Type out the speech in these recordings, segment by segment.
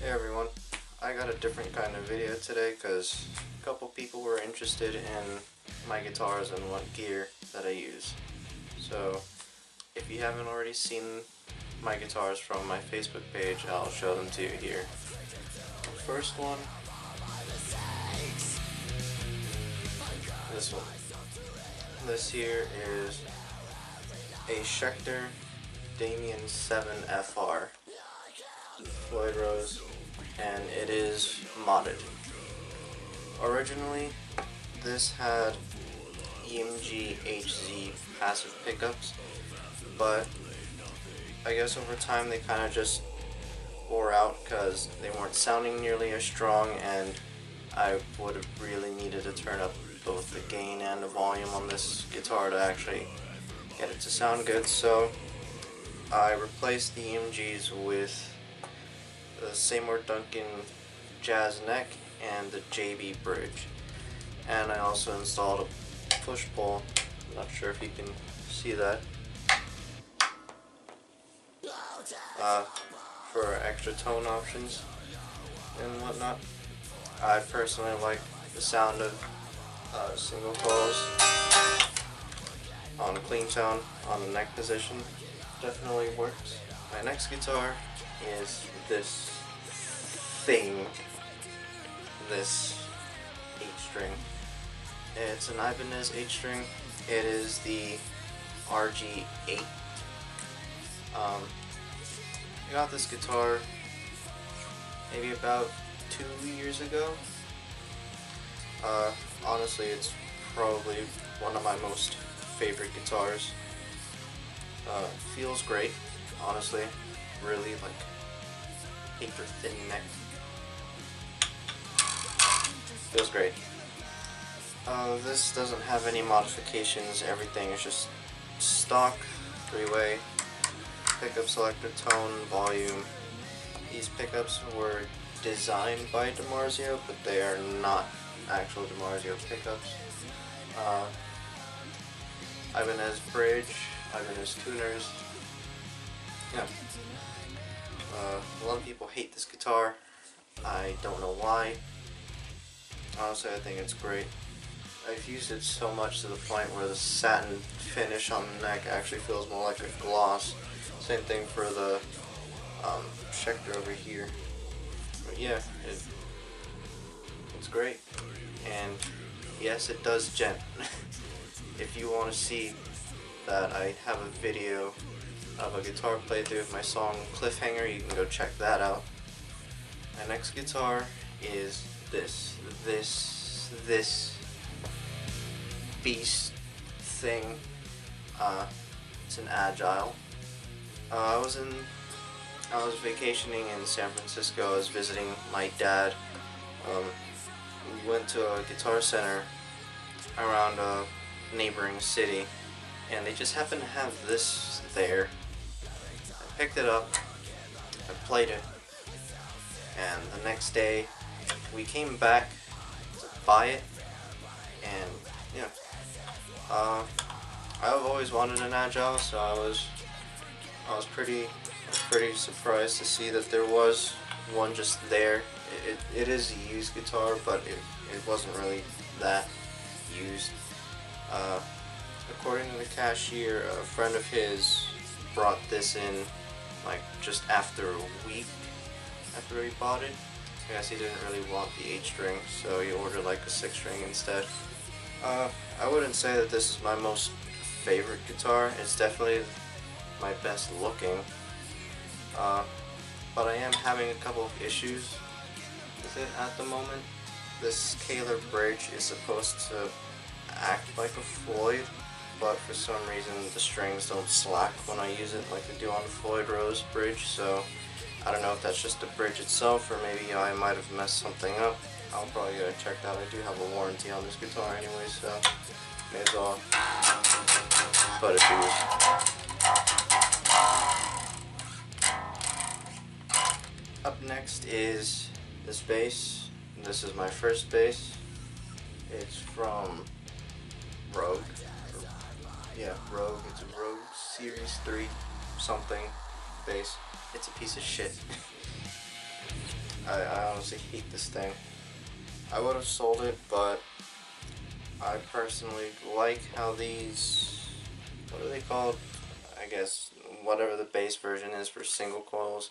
Hey everyone, I got a different kind of video today because a couple people were interested in my guitars and what gear that I use. So if you haven't already seen my guitars from my Facebook page, I'll show them to you here. The first one, this one. This here is a Schecter Damien 7FR Floyd Rose, and it is modded. Originally, this had EMG HZ passive pickups, but I guess over time they kind of just wore out because they weren't sounding nearly as strong, and I would have really needed to turn up both the gain and the volume on this guitar to actually get it to sound good. So I replaced the EMGs with the Seymour Duncan Jazz Neck and the JB Bridge, and I also installed a push pull. I'm not sure if you can see that, for extra tone options and whatnot. I personally like the sound of single coils on clean tone on the neck position. Definitely works. My next guitar is this thing, this H-string. It's an Ibanez H-string. It is the RG8. I got this guitar maybe about 2 years ago. Honestly, it's probably one of my most favorite guitars. Feels great, honestly. Really like paper thin neck. Feels great. This doesn't have any modifications. Everything is just stock 3-way pickup selector, tone, volume. These pickups were designed by DiMarzio, but they are not actual DiMarzio pickups. Ibanez bridge, Ibanez tuners. Yeah. A lot of people hate this guitar. I don't know why. Honestly, I think it's great. I've used it so much to the point where the satin finish on the neck actually feels more like a gloss. Same thing for the Schecter over here. But yeah, it's great. And yes, it does gent. If you want to see that, I have a video of a guitar playthrough of my song Cliffhanger. You can go check that out. My next guitar is this beast thing. It's an Agile. I was vacationing in San Francisco. I was visiting my dad. We went to a guitar center around a neighboring city, and they just happened to have this there. I picked it up, I played it, and the next day we came back to buy it, and yeah, I've always wanted an Agile, so I was pretty surprised to see that there was one just there. It is a used guitar, but it wasn't really that used. According to the cashier, a friend of his brought this in like just after a week after he bought it. I guess he didn't really want the 8-string, so he ordered like a 6-string instead. I wouldn't say that this is my most favorite guitar. It's definitely my best looking, but I am having a couple of issues with it at the moment. This Scalar bridge is supposed to act like a Floyd, but for some reason the strings don't slack when I use it like they do on the Floyd Rose bridge, so I don't know if that's just the bridge itself, or maybe I might have messed something up. I'll probably get it checked out. I do have a warranty on this guitar anyway, so may as well put it to use. Up next is this bass. This is my first bass. It's from Rogue. Yeah, Rogue. It's a Rogue Series 3 something bass. It's a piece of shit. I honestly hate this thing. I would have sold it, but I personally like how these, what are they called? I guess whatever the bass version is for single coils.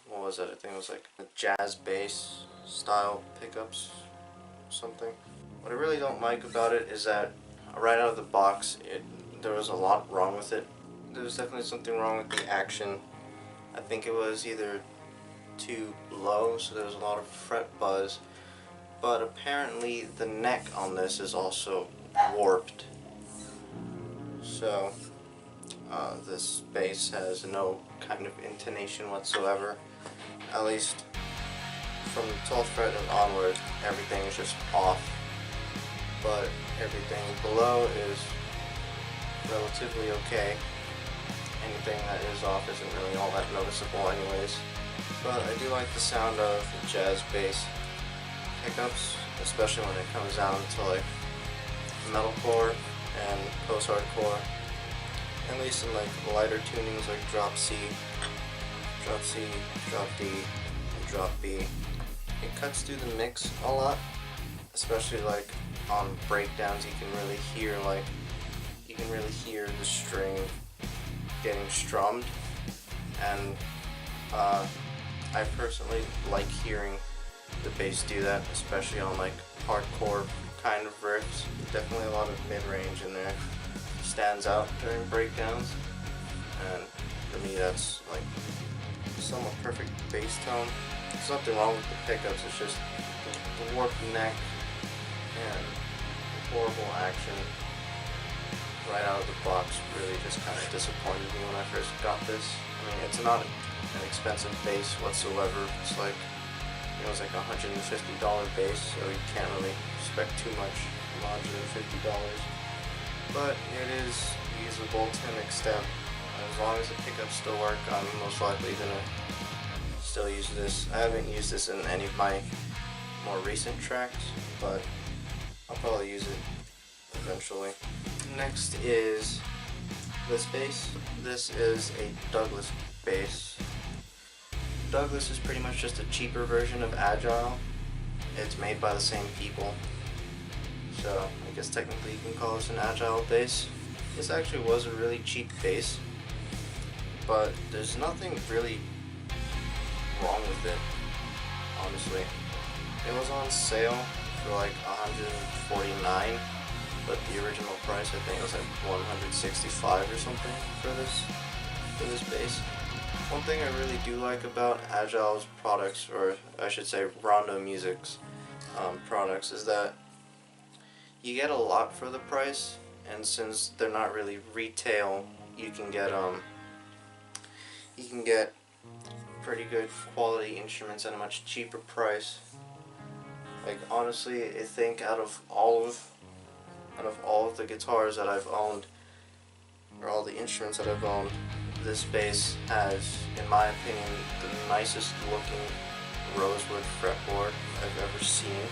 What was it? I think it was like the jazz bass style pickups, something. What I really don't like about it is that right out of the box, there was a lot wrong with it. There was definitely something wrong with the action. I think it was either too low, so there was a lot of fret buzz. But apparently the neck on this is also warped. So this bass has no kind of intonation whatsoever. At least from the 12th fret and onward, everything is just off. But everything below is relatively okay. Anything that is off isn't really all that noticeable anyways. But I do like the sound of the jazz bass pickups, especially when it comes down to like metalcore and post-hardcore. At least in like lighter tunings like drop C, drop D, and drop B. It cuts through the mix a lot, especially like on breakdowns. You can really hear the string getting strummed, and I personally like hearing the bass do that, especially on like hardcore kind of riffs. Definitely a lot of mid-range in there. Stands out during breakdowns, and for me that's like somewhat perfect bass tone. There's nothing wrong with the pickups, it's just the warped neck and the horrible action right out of the box really just kind of disappointed me when I first got this. I mean, it's not an expensive bass whatsoever. It's like, it was like a $150 bass, so you can't really expect too much from $150. But it is usable to an extent. As long as the pickups still work, I'm most likely gonna still use this. I haven't used this in any of my more recent tracks, but I'll probably use it eventually. Next is this bass. This is a Douglas bass. Douglas is pretty much just a cheaper version of Agile. It's made by the same people, so I guess technically you can call this an Agile bass. This actually was a really cheap bass, but there's nothing really wrong with it, honestly. It was on sale for like $149, but the original price I think was like $165 or something for this bass. One thing I really do like about Agile's products, or I should say Rondo Music's products, is that you get a lot for the price, and since they're not really retail, you can get pretty good quality instruments at a much cheaper price. Like honestly, I think out of all of the guitars that I've owned, or all the instruments that I've owned, this bass has, in my opinion, the nicest looking rosewood fretboard I've ever seen.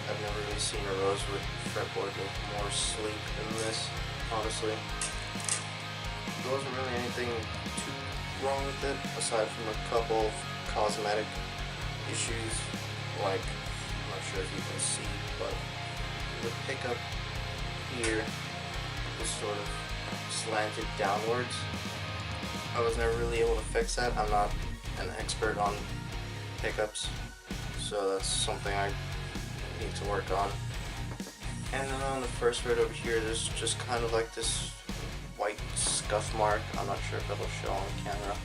I've never really seen a rosewood fretboard look more sleek than this, honestly. There wasn't really anything too wrong with it, aside from a couple of cosmetic issues, like, I'm not sure if you can see, but the pickup here is sort of slanted downwards. I was never really able to fix that. I'm not an expert on pickups, so that's something I need to work on. And then on the first fret over here, there's just kind of like this white scuff mark. I'm not sure if it'll show on camera,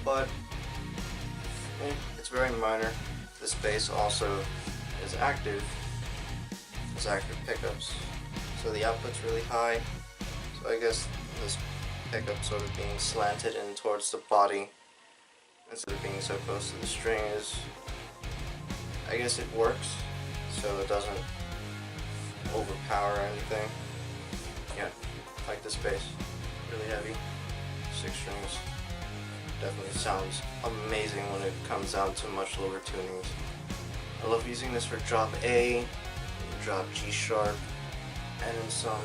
but it's very minor. This bass also is active. Has active pickups, so the output's really high. So I guess this pickup sort of being slanted in towards the body instead of being so close to the string is, I guess it works, so it doesn't overpower anything. Yeah, I like this bass. Really heavy, 6 strings. Definitely sounds amazing when it comes down to much lower tunings. I love using this for drop A, drop G sharp, and in some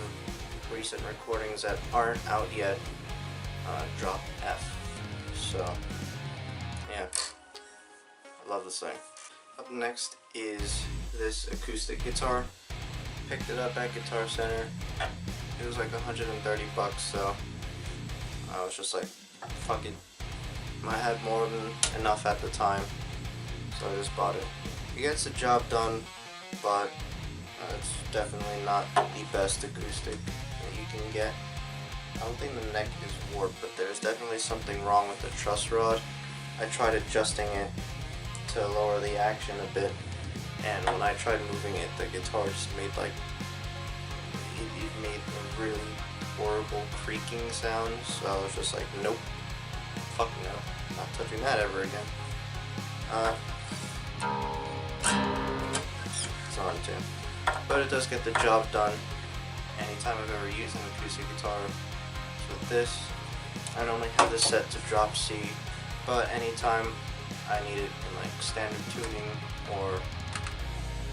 recent recordings that aren't out yet, drop F. So yeah, love this thing. Up next is this acoustic guitar. Picked it up at Guitar Center. It was like $130, so I was just like, fuck it. I had more than enough at the time, so I just bought it. It gets the job done, but it's definitely not the best acoustic that you can get. I don't think the neck is warped, but there's definitely something wrong with the truss rod. I tried adjusting it to lower the action a bit, and when I tried moving it, the guitar just made like, it made a really horrible creaking sound, so I was just like, nope, fuck no, not touching that ever again. It's on tune. But it does get the job done anytime I've ever used an acoustic guitar. So with this, I normally have this set to drop C, but anytime I need it in like standard tuning, or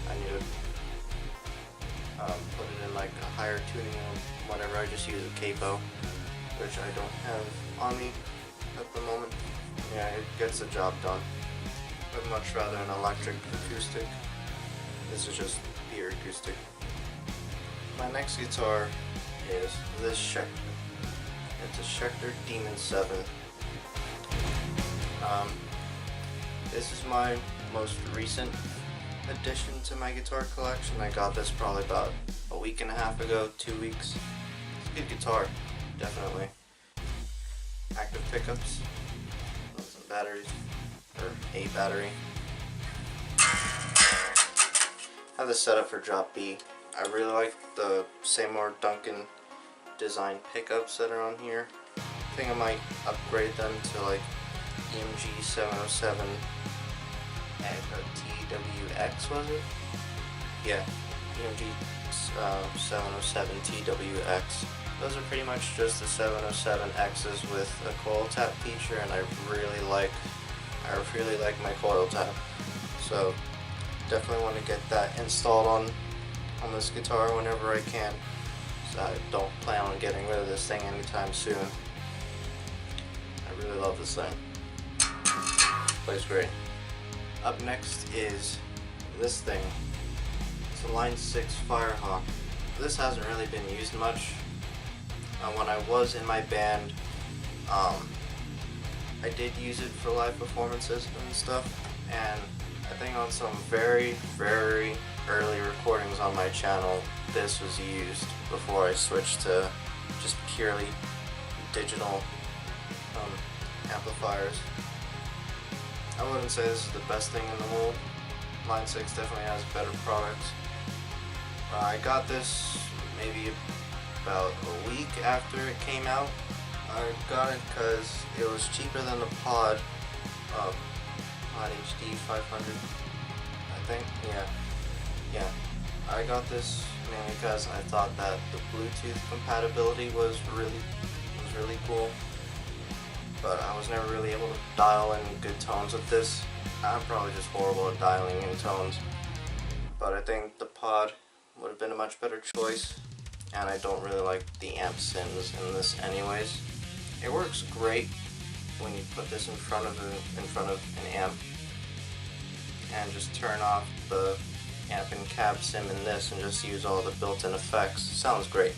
I need to put it in like a higher tuning or whatever, I just use a capo, which I don't have on me at the moment. Yeah, it gets the job done. I'd much rather an electric acoustic. This is just pure acoustic. My next guitar is this Schecter. It's a Schecter Diamond 7. This is my most recent addition to my guitar collection. I got this probably about a week and a half ago, 2 weeks. It's a good guitar, definitely. Active pickups, some batteries, or a battery. I have this set up for drop B. I really like the Seymour Duncan design pickups that are on here. I think I might upgrade them to like EMG 707 TWX, was it? Yeah, EMG 707 TWX. Those are pretty much just the 707Xs with a coil tap feature, and I really like my coil tap. So definitely want to get that installed on this guitar whenever I can. So I don't plan on getting rid of this thing anytime soon. I really love this thing. Plays great. Up next is this thing. It's a Line 6 Firehawk. This hasn't really been used much. When I was in my band, I did use it for live performances and stuff, and I think on some very, very early recordings on my channel, this was used before I switched to just purely digital amplifiers. I wouldn't say this is the best thing in the world. Line 6 definitely has better products. I got this maybe about a week after it came out. I got it because it was cheaper than the Pod HD 500, I think. Yeah. I got this mainly because I thought that the Bluetooth compatibility was really cool. But I was never really able to dial in good tones with this. I'm probably just horrible at dialing in tones. But I think the Pod would have been a much better choice. And I don't really like the amp sims in this anyways. It works great when you put this in front of an amp and just turn off the amp and cab sim in this and just use all the built-in effects. Sounds great.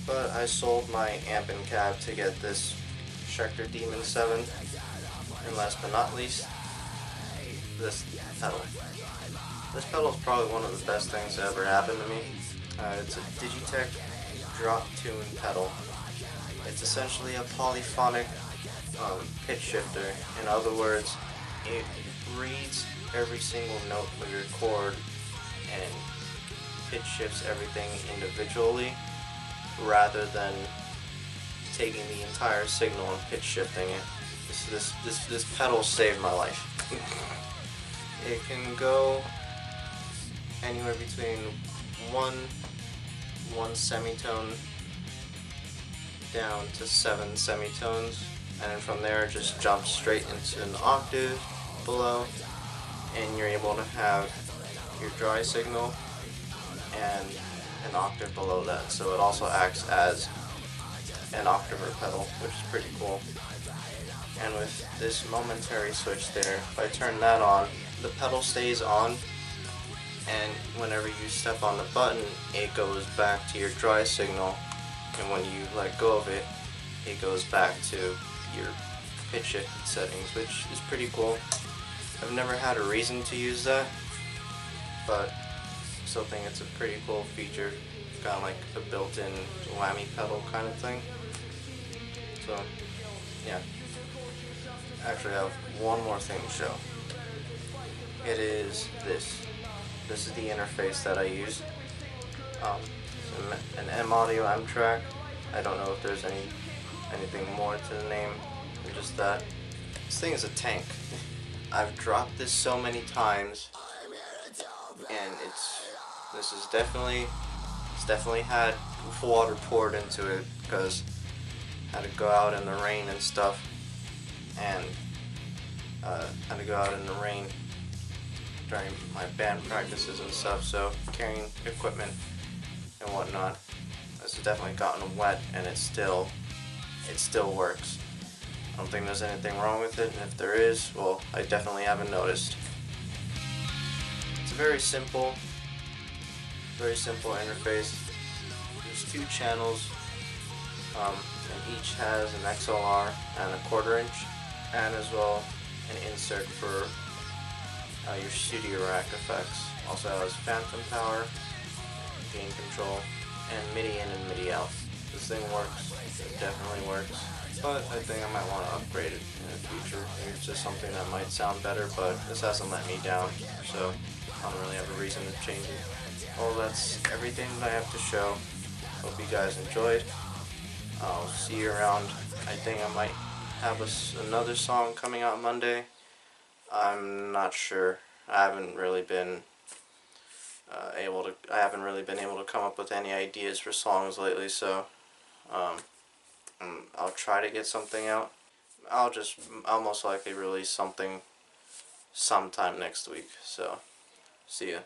But I sold my amp and cab to get this Schecter Diamond 7, and last but not least, this pedal. This pedal is probably one of the best things that ever happened to me. It's a Digitech drop tune pedal. It's essentially a polyphonic pitch shifter. In other words, it reads every single note of your chord and pitch shifts everything individually rather than taking the entire signal and pitch shifting it. This pedal saved my life. It can go anywhere between one semitone down to 7 semitones, and then from there it just jumps straight into an octave below, and you're able to have your dry signal and an octave below that. So it also acts as an octaver pedal, which is pretty cool. And with this momentary switch there, if I turn that on, the pedal stays on, and whenever you step on the button, it goes back to your dry signal, and when you let go of it, it goes back to your pitch shift settings, which is pretty cool. I've never had a reason to use that, but I still think it's a pretty cool feature. It's got like a built-in whammy pedal kind of thing. So, yeah. Actually, I have one more thing to show. It is this. This is the interface that I use. An M audio M track. I don't know if there's anything more to the name than just that. This thing is a tank. I've dropped this so many times, and it's definitely had water poured into it because I had to go out in the rain and stuff, and had to go out in the rain during my band practices and stuff, so carrying equipment and whatnot. This has definitely gotten wet, and it still works. I don't think there's anything wrong with it, and if there is, well, I definitely haven't noticed. It's a very simple interface. There's 2 channels, and each has an XLR and a 1/4 inch, and as well an insert for your studio rack effects. Also has phantom power, gain control, and MIDI in and MIDI out. This thing works. It definitely works. But I think I might want to upgrade it in the future. Maybe it's just something that might sound better, but this hasn't let me down, so I don't really have a reason to change it. Well, that's everything that I have to show. Hope you guys enjoyed. I'll see you around. I think I might have another song coming out Monday. I'm not sure. I haven't really been able to come up with any ideas for songs lately, so I'll try to get something out. I'll most likely release something sometime next week. So, see ya.